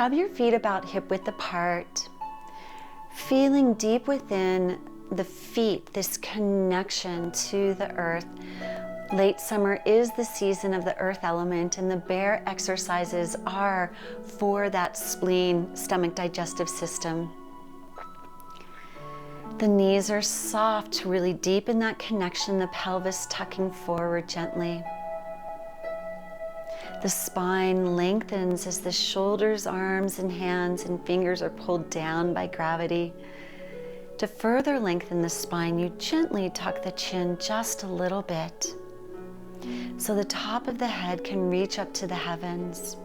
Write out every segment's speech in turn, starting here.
have your feet about hip width apart, feeling deep within the feet, this connection to the earth. Late summer is the season of the earth element, and the bear exercises are for that spleen, stomach, digestive system. The knees are soft to really deepen that connection, the pelvis tucking forward gently. The spine lengthens as the shoulders, arms, and hands and fingers are pulled down by gravity. To further lengthen the spine, you gently tuck the chin just a little bit, so the top of the head can reach up to the heavens.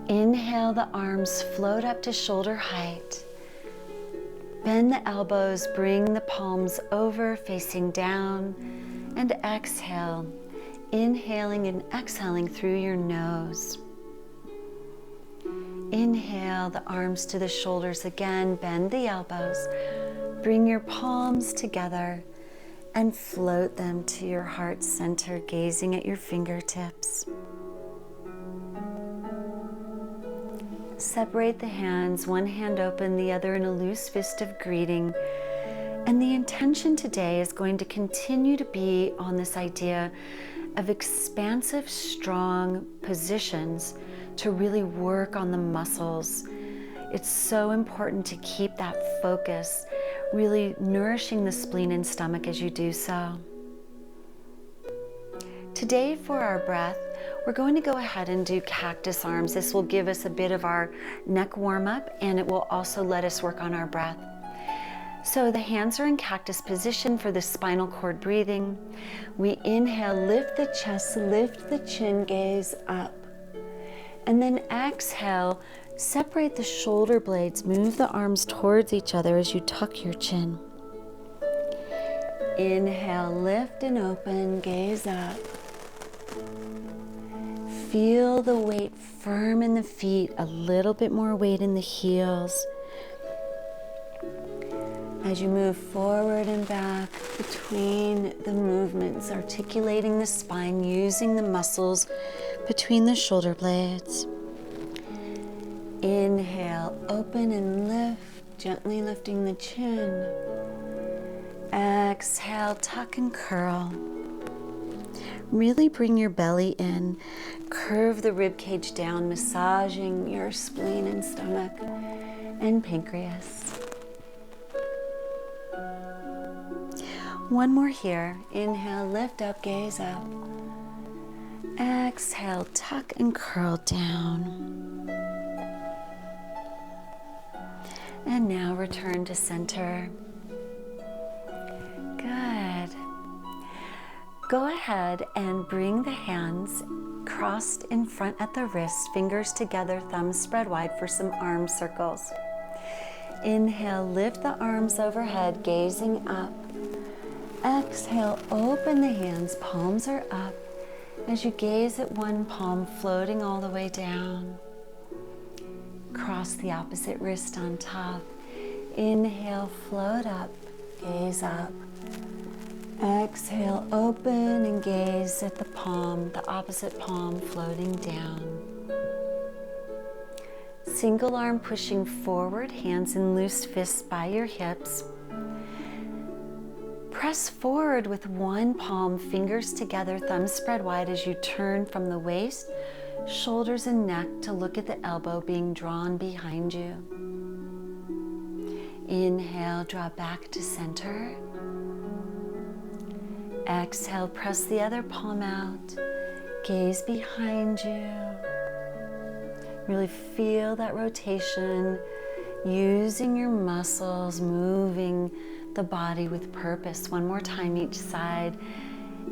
Inhale, the arms float up to shoulder height. Bend the elbows, bring the palms over, facing down, and exhale, inhaling and exhaling through your nose. Inhale, the arms to the shoulders again, bend the elbows, bring your palms together, and float them to your heart center, gazing at your fingertips. Separate the hands, one hand open, the other in a loose fist of greeting. And the intention today is going to continue to be on this idea of expansive, strong positions to really work on the muscles. It's so important to keep that focus, really nourishing the spleen and stomach as you do so. Today for our breath, we're going to go ahead and do cactus arms. This will give us a bit of our neck warm up, and it will also let us work on our breath. So the hands are in cactus position for the spinal cord breathing. We inhale, lift the chest, lift the chin, gaze up. And then exhale, separate the shoulder blades, move the arms towards each other as you tuck your chin. Inhale, lift and open, gaze up. Feel the weight firm in the feet, a little bit more weight in the heels. As you move forward and back between the movements, articulating the spine, using the muscles between the shoulder blades. Inhale, open and lift, gently lifting the chin. Exhale, tuck and curl. Really bring your belly in, curve the rib cage down, massaging your spleen and stomach and pancreas. One more here. Inhale, lift up, gaze up. Exhale, tuck and curl down. And now return to center. Good. Go ahead and bring the hands crossed in front at the wrists, fingers together, thumbs spread wide for some arm circles. Inhale, lift the arms overhead, gazing up. Exhale, open the hands, palms are up. As you gaze at one palm, floating all the way down. Cross the opposite wrist on top. Inhale, float up, gaze up. Exhale, open and gaze at the palm, the opposite palm floating down. Single arm pushing forward, hands in loose fists by your hips. Press forward with one palm, fingers together, thumbs spread wide as you turn from the waist, shoulders and neck to look at the elbow being drawn behind you. Inhale, draw back to center. Exhale, press the other palm out, gaze behind you. Really feel that rotation, using your muscles, moving the body with purpose. One more time each side.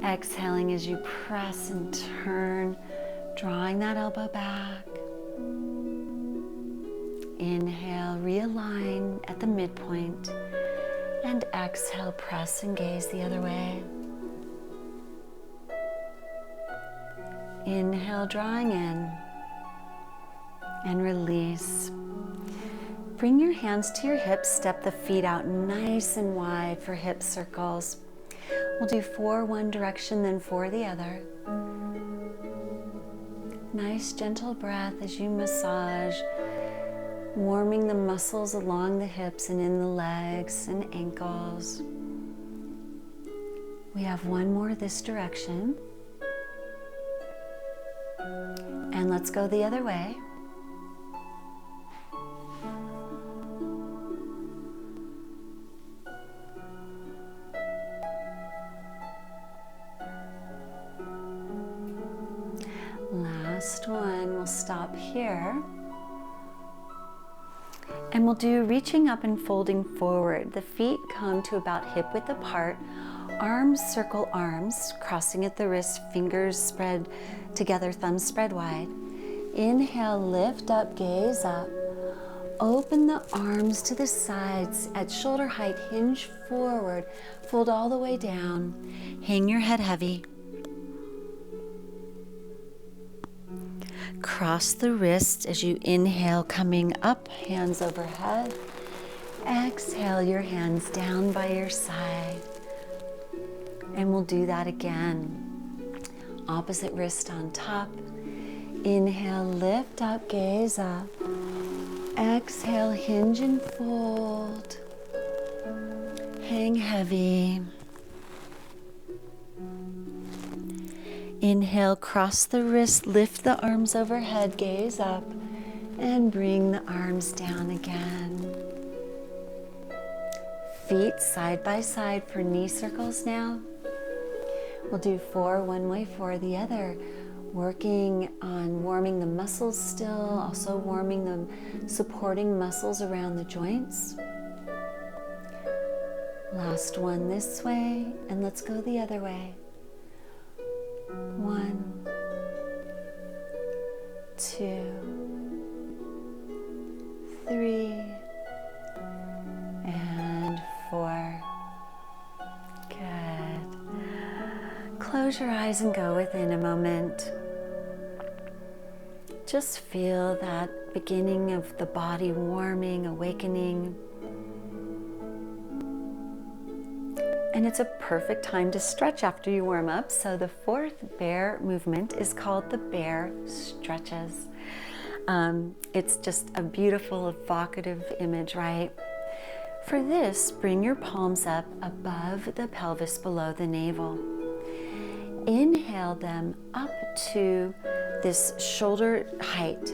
Exhaling as you press and turn, drawing that elbow back. Inhale, realign at the midpoint. And exhale, press and gaze the other way. Inhale, drawing in. And release. Bring your hands to your hips, step the feet out nice and wide for hip circles. We'll do 4 one direction, then 4 the other. Nice gentle breath as you massage, warming the muscles along the hips and in the legs and ankles. We have one more this direction. And let's go the other way. Last one, we'll stop here. And we'll do reaching up and folding forward. The feet come to about hip width apart. Arms circle arms, crossing at the wrist, fingers spread together, thumbs spread wide. Inhale, lift up, gaze up. Open the arms to the sides at shoulder height, hinge forward, fold all the way down. Hang your head heavy. Cross the wrists as you inhale, coming up, hands overhead. Exhale, your hands down by your side. And we'll do that again. Opposite wrist on top. Inhale, lift up, gaze up. Exhale, hinge and fold. Hang heavy. Inhale, cross the wrist, lift the arms overhead, gaze up, and bring the arms down again. Feet side by side for knee circles now. We'll do 4 one way, 4 the other. Working on warming the muscles still, also warming the supporting muscles around the joints. Last one this way, and let's go the other way. 1, 2, 3, and 4. Good. Close your eyes and go within a moment. Just feel that beginning of the body warming, awakening. And it's a perfect time to stretch after you warm up. So the 4th bear movement is called the bear stretches. It's just a beautiful, evocative image, right? For this, bring your palms up above the pelvis, below the navel. Inhale them up to this shoulder height.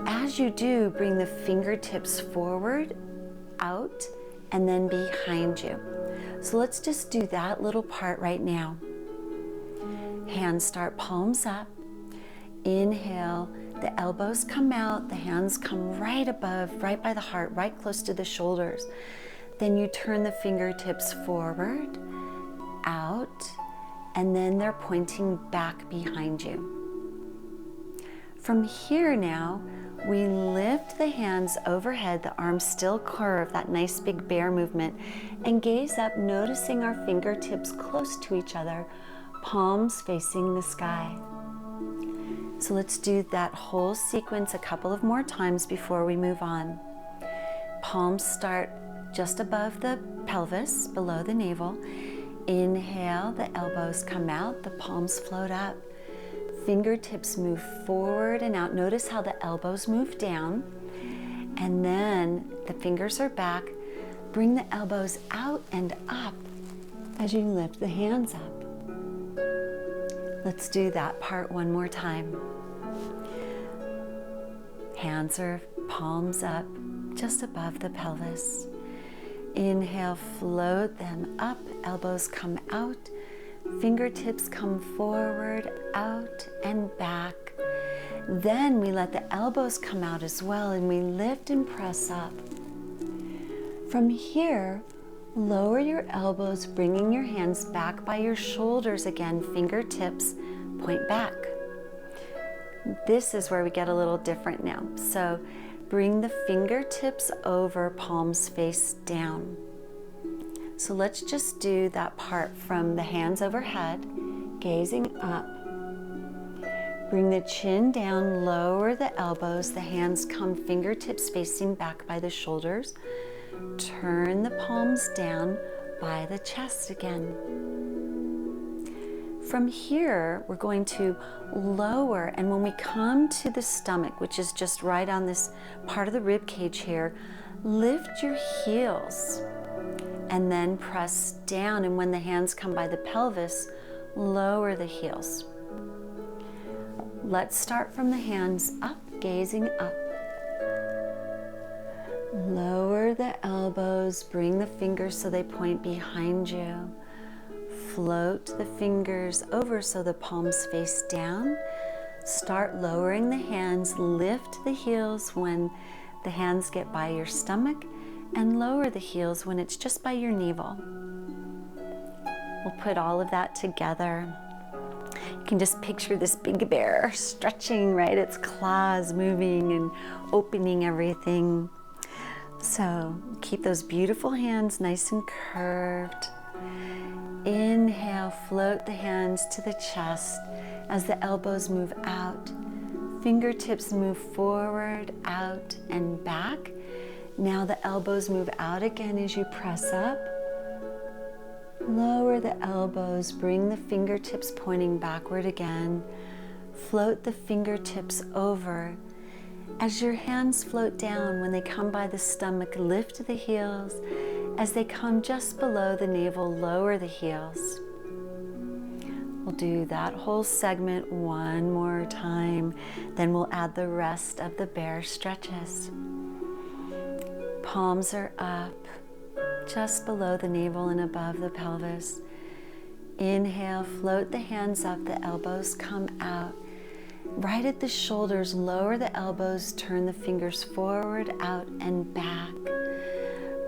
As you do, bring the fingertips forward, out, and then behind you. So let's just do that little part right now. Hands start palms up. Inhale, the elbows come out, the hands come right above, right by the heart, right close to the shoulders. Then you turn the fingertips forward, out, and then they're pointing back behind you. From here now, we lift the hands overhead, the arms still curve, that nice big bear movement, and gaze up, noticing our fingertips close to each other, palms facing the sky. So let's do that whole sequence a couple of more times before we move on. Palms start just above the pelvis, below the navel. Inhale, the elbows come out, the palms float up. Fingertips move forward and out. Notice how the elbows move down. And then the fingers are back. Bring the elbows out and up as you lift the hands up. Let's do that part one more time. Hands are palms up just above the pelvis. Inhale, float them up, elbows come out, fingertips come forward, out, and back. Then we let the elbows come out as well, and we lift and press up. From here, lower your elbows, bringing your hands back by your shoulders again, fingertips point back. This is where we get a little different now. So bring the fingertips over, palms face down. So let's just do that part from the hands overhead, gazing up. Bring the chin down, lower the elbows, the hands come fingertips facing back by the shoulders. Turn the palms down by the chest again. From here, we're going to lower, and when we come to the stomach, which is just right on this part of the rib cage here, lift your heels and then press down. And when the hands come by the pelvis, lower the heels. Let's start from the hands up, gazing up. Lower the elbows, bring the fingers so they point behind you. Float the fingers over so the palms face down. Start lowering the hands, lift the heels when the hands get by your stomach, and lower the heels when it's just by your navel. We'll put all of that together. You can just picture this big bear stretching, right? Its claws moving and opening everything. So keep those beautiful hands nice and curved. Inhale, float the hands to the chest as the elbows move out. Fingertips move forward, out, and back. Now the elbows move out again as you press up. Lower the elbows, bring the fingertips pointing backward again. Float the fingertips over. As your hands float down, when they come by the stomach, lift the heels. As they come just below the navel, lower the heels. We'll do that whole segment one more time. Then we'll add the rest of the bear stretches. Palms are up, just below the navel and above the pelvis. Inhale, float the hands up, the elbows come out. Right at the shoulders, lower the elbows, turn the fingers forward, out, and back.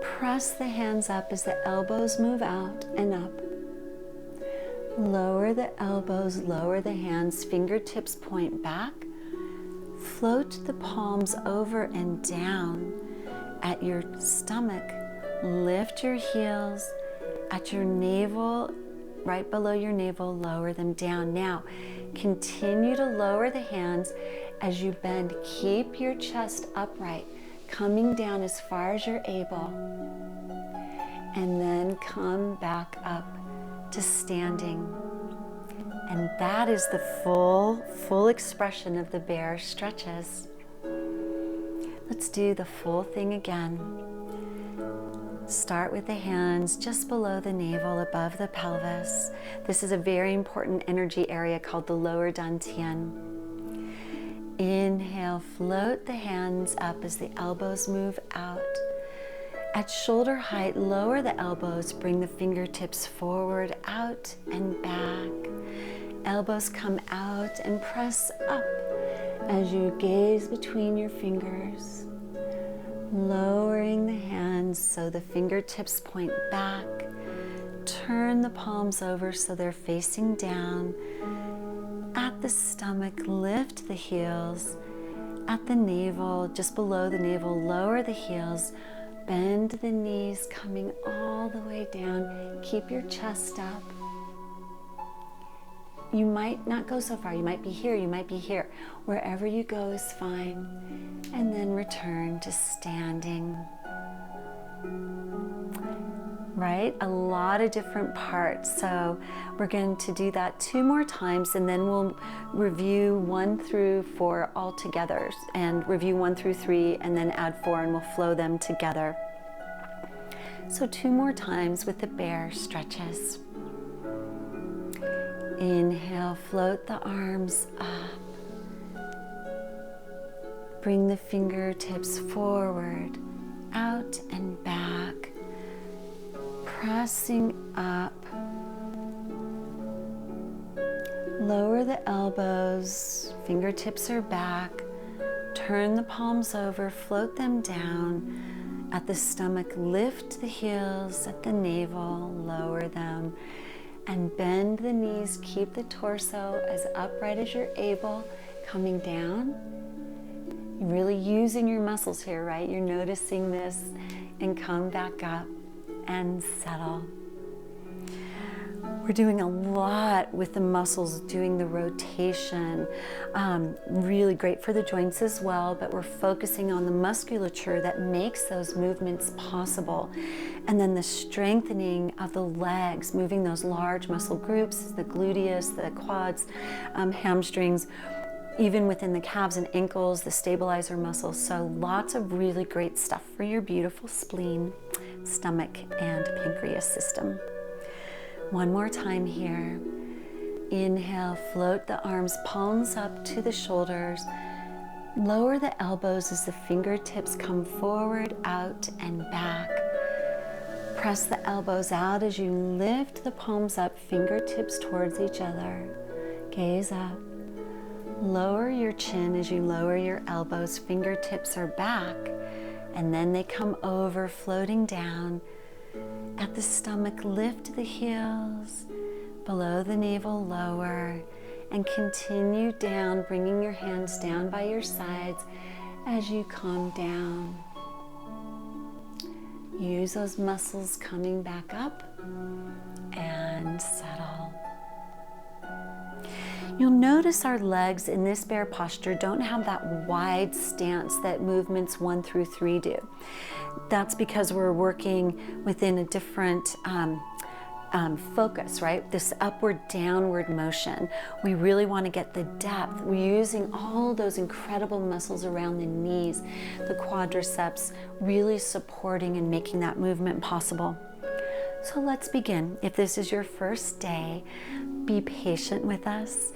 Press the hands up as the elbows move out and up. Lower the elbows, lower the hands, fingertips point back. Float the palms over and down at your stomach. Lift your heels at your navel, right below your navel, lower them down. Now, continue to lower the hands as you bend. Keep your chest upright, coming down as far as you're able. And then come back up to standing. And that is the full expression of the bear stretches. Let's do the full thing again. Start with the hands just below the navel, above the pelvis. This is a very important energy area called the lower dantian. Inhale, float the hands up as the elbows move out. At shoulder height, lower the elbows, bring the fingertips forward, out, and back. Elbows come out and press up as you gaze between your fingers. Lowering the hands so the fingertips point back. Turn the palms over so they're facing down. At the stomach, lift the heels. At the navel, just below the navel, lower the heels. Bend the knees, coming all the way down. Keep your chest up. You might not go so far. You might be here, you might be here. Wherever you go is fine. And then return to standing. Right? A lot of different parts. So we're going to do that 2 more times, and then we'll review 1 through 4 all together, and review 1 through 3, and then add 4, and we'll flow them together. So 2 more times with the bear stretches. Inhale, float the arms up. Bring the fingertips forward, out and back. Pressing up. Lower the elbows, fingertips are back. Turn the palms over, float them down. At the stomach, lift the heels. At the navel, lower them. And bend the knees, keep the torso as upright as you're able, coming down. You're really using your muscles here, right? You're noticing this, and come back up and settle. We're doing a lot with the muscles, doing the rotation, really great for the joints as well, but we're focusing on the musculature that makes those movements possible. And then the strengthening of the legs, moving those large muscle groups, the gluteus, the quads, hamstrings, even within the calves and ankles, the stabilizer muscles. So lots of really great stuff for your beautiful spleen, stomach, and pancreas system. One more time here. Inhale, float the arms, palms up to the shoulders. Lower the elbows as the fingertips come forward, out, and back. Press the elbows out as you lift the palms up, fingertips towards each other. Gaze up. Lower your chin as you lower your elbows, fingertips are back, and then they come over, floating down. At the stomach, lift the heels, below the navel, lower, and continue down, bringing your hands down by your sides as you calm down. Use those muscles coming back up and settle. You'll notice our legs in this bear posture don't have that wide stance that movements 1 through 3 do. That's because we're working within a different focus, right? This upward, downward motion. We really want to get the depth. We're using all those incredible muscles around the knees, the quadriceps, really supporting and making that movement possible. So let's begin. If this is your first day, be patient with us.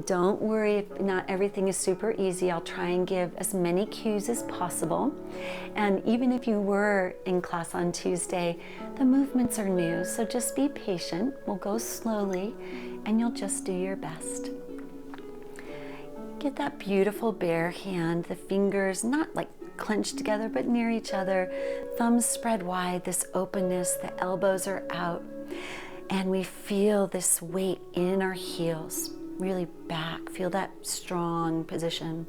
Don't worry if not everything is super easy. I'll try and give as many cues as possible. And even if you were in class on Tuesday, the movements are new, so just be patient. We'll go slowly and you'll just do your best. Get that beautiful bare hand, the fingers not like clenched together but near each other, thumbs spread wide, this openness, the elbows are out, and we feel this weight in our heels, really back, feel that strong position.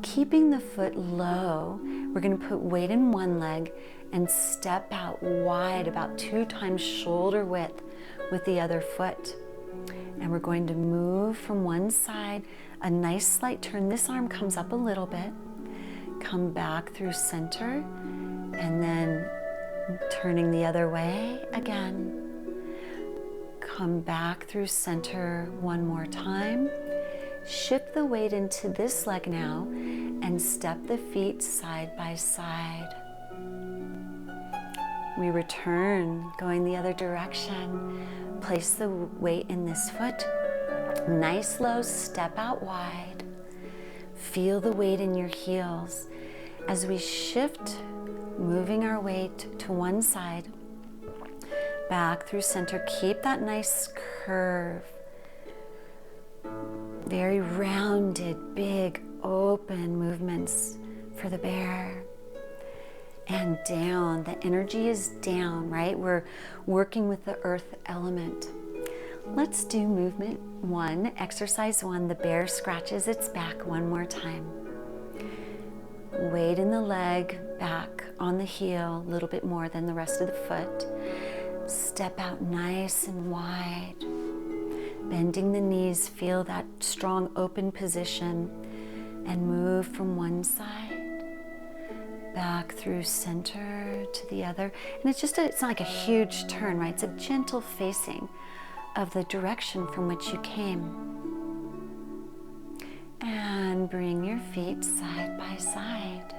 Keeping the foot low, we're going to put weight in one leg and step out wide, about 2 times shoulder width with the other foot. And we're going to move from one side, a nice slight turn. This arm comes up a little bit, come back through center, and then turning the other way again. Come back through center one more time. Shift the weight into this leg now and step the feet side by side. We return, going the other direction. Place the weight in this foot. Nice low, step out wide. Feel the weight in your heels. As we shift, moving our weight to one side, back through center, keep that nice curve. Very rounded, big, open movements for the bear. And down, the energy is down, right? We're working with the earth element. Let's do movement 1, exercise 1. The bear scratches its back one more time. Weight in the leg, back on the heel, a little bit more than the rest of the foot. Step out nice and wide. Bending the knees, feel that strong open position and move from one side back through center to the other. And it's not like a huge turn, right? It's a gentle facing of the direction from which you came. And bring your feet side by side.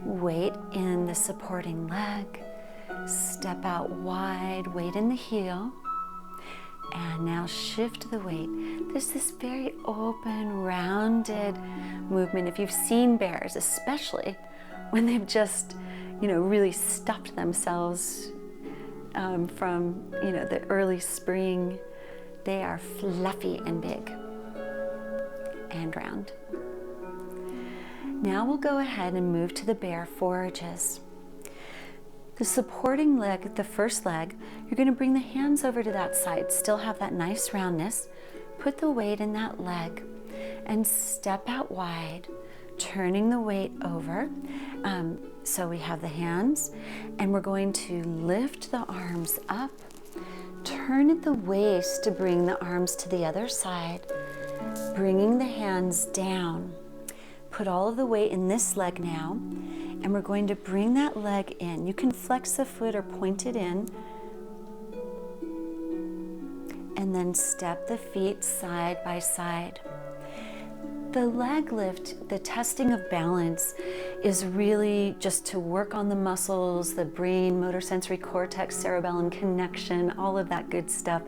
Weight in the supporting leg. Step out wide, weight in the heel. And now shift the weight. There's this very open, rounded movement. If you've seen bears, especially when they've just, really stuffed themselves from, the early spring, they are fluffy and big and round. Now we'll go ahead and move to the bear forages. The supporting leg, the first leg, you're going to bring the hands over to that side, still have that nice roundness. Put the weight in that leg and step out wide. turning the weight over. So we have the hands, and we're going to lift the arms up, turn at the waist to bring the arms to the other side, bringing the hands down. Put all of the weight in this leg now, and we're going to bring that leg in. You can flex the foot or point it in, and then step the feet side by side. The leg lift, the testing of balance, is really just to work on the muscles, the brain, motor sensory cortex, cerebellum connection, all of that good stuff.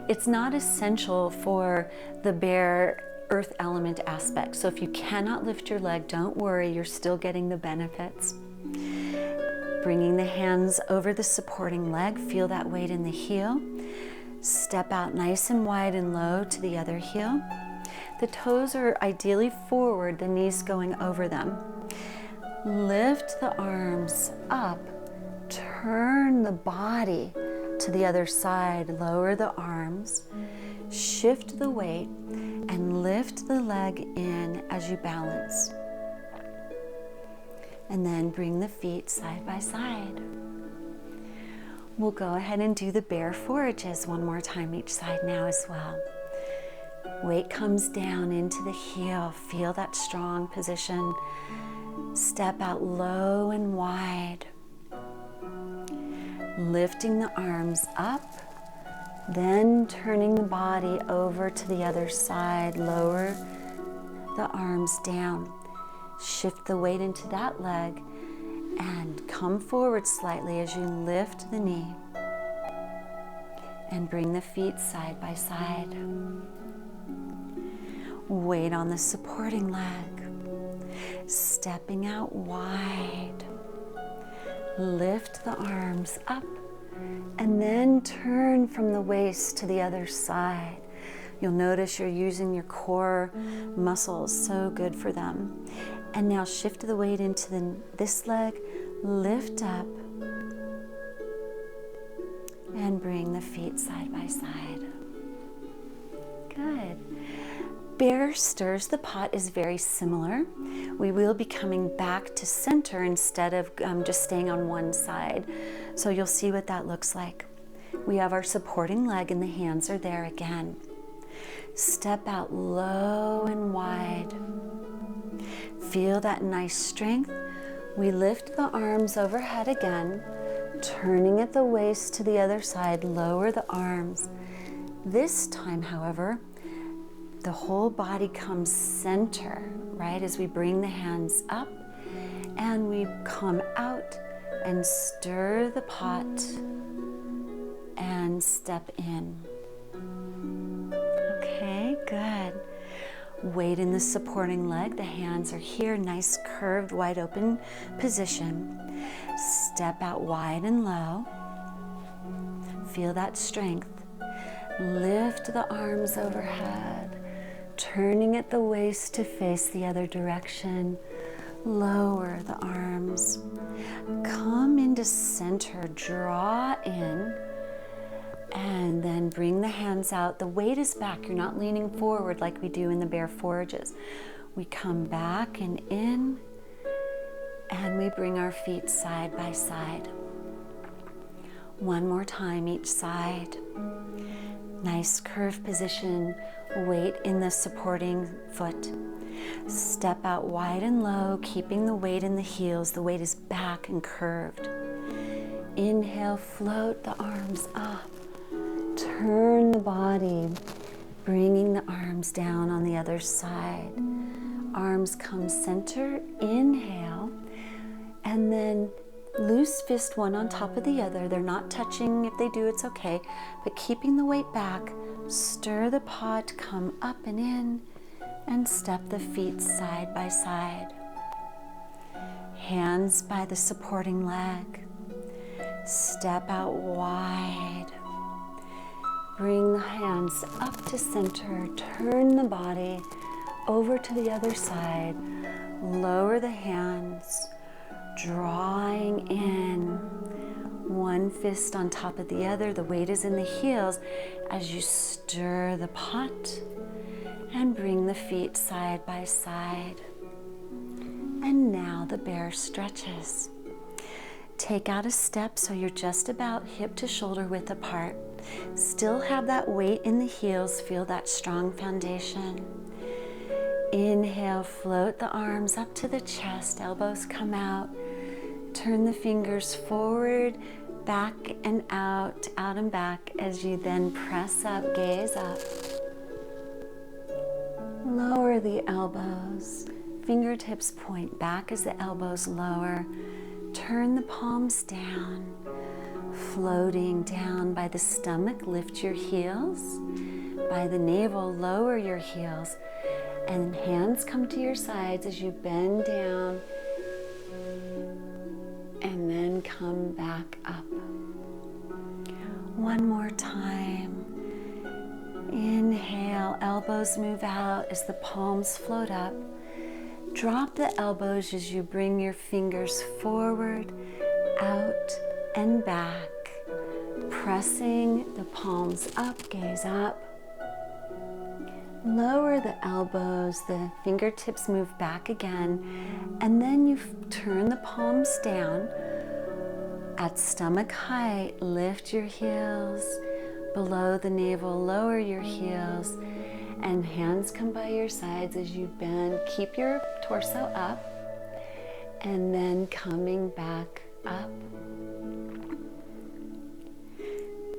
It's not essential for the bare earth element aspect. So if you cannot lift your leg, don't worry, you're still getting the benefits. Bringing the hands over the supporting leg, feel that weight in the heel. Step out nice and wide and low to the other heel. The toes are ideally forward, the knees going over them. Lift the arms up, turn the body to the other side, lower the arms, shift the weight, and lift the leg in as you balance. And then bring the feet side by side. We'll go ahead and do the bear forages one more time each side now as well. Weight comes down into the heel. Feel that strong position. Step out low and wide. Lifting the arms up, then turning the body over to the other side. Lower the arms down. Shift the weight into that leg and come forward slightly as you lift the knee. And bring the feet side by side. Weight on the supporting leg. Stepping out wide. Lift the arms up and then turn from the waist to the other side. You'll notice you're using your core muscles, so good for them. And now shift the weight into this leg, lift up, and bring the feet side by side. Good. Bear stirs the pot is very similar. We will be coming back to center instead of just staying on one side. So you'll see what that looks like. We have our supporting leg and the hands are there again. Step out low and wide. Feel that nice strength. We lift the arms overhead again, turning at the waist to the other side, lower the arms. This time, however, the whole body comes center, right? As we bring the hands up and we come out and stir the pot and step in. Okay, good. Weight in the supporting leg. The hands are here, nice curved, wide open position. Step out wide and low. Feel that strength. Lift the arms overhead. Turning at the waist to face the other direction. Lower the arms. Come into center, draw in, and then bring the hands out. The weight is back. You're not leaning forward like we do in the bear forages. We come back and in, and we bring our feet side by side. One more time each side. Nice curved position. Weight in the supporting foot. Step out wide and low, keeping the weight in the heels. The weight is back and curved. Inhale, float the arms up. Turn the body, bringing the arms down on the other side. Arms come center, inhale, and then loose fist one on top of the other. They're not touching. If they do, it's okay. But keeping the weight back, stir the pot, come up and in, and step the feet side by side. Hands by the supporting leg. Step out wide. Bring the hands up to center. Turn the body over to the other side. Lower the hands. Drawing in, one fist on top of the other. The weight is in the heels as you stir the pot and bring the feet side by side. And now the bear stretches. Take out a step so you're just about hip to shoulder width apart. Still have that weight in the heels, feel that strong foundation. Inhale, float the arms up to the chest, elbows come out. Turn the fingers forward, back and out and back as you then press up, gaze up. Lower the elbows, fingertips point back as the elbows lower. Turn the palms down, floating down by the stomach, lift your heels. By the navel, lower your heels. And hands come to your sides as you bend down and then come back up. One more time. Inhale, elbows move out as the palms float up. Drop the elbows as you bring your fingers forward, out, and back. Pressing the palms up, gaze up. Lower the elbows, the fingertips move back again, and then you turn the palms down. At stomach height, lift your heels. Below the navel, lower your heels, and hands come by your sides as you bend. Keep your torso up, and then coming back up.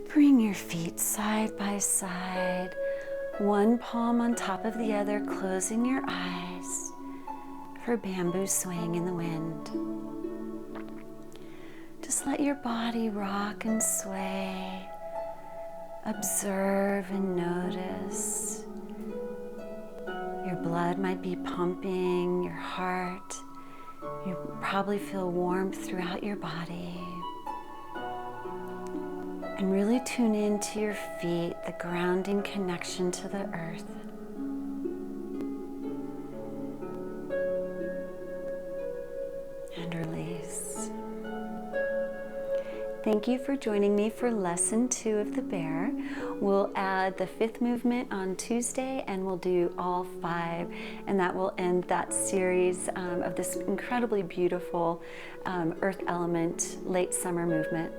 Bring your feet side by side, one palm on top of the other, closing your eyes for bamboo swaying in the wind. Just let your body rock and sway. Observe and notice. Your blood might be pumping, your heart. You probably feel warmth throughout your body. And really tune into your feet, the grounding connection to the earth. And release. Thank you for joining me for lesson 2 of the bear. We'll add the 5th movement on Tuesday, and we'll do all 5, and that will end that series of this incredibly beautiful earth element late summer movement.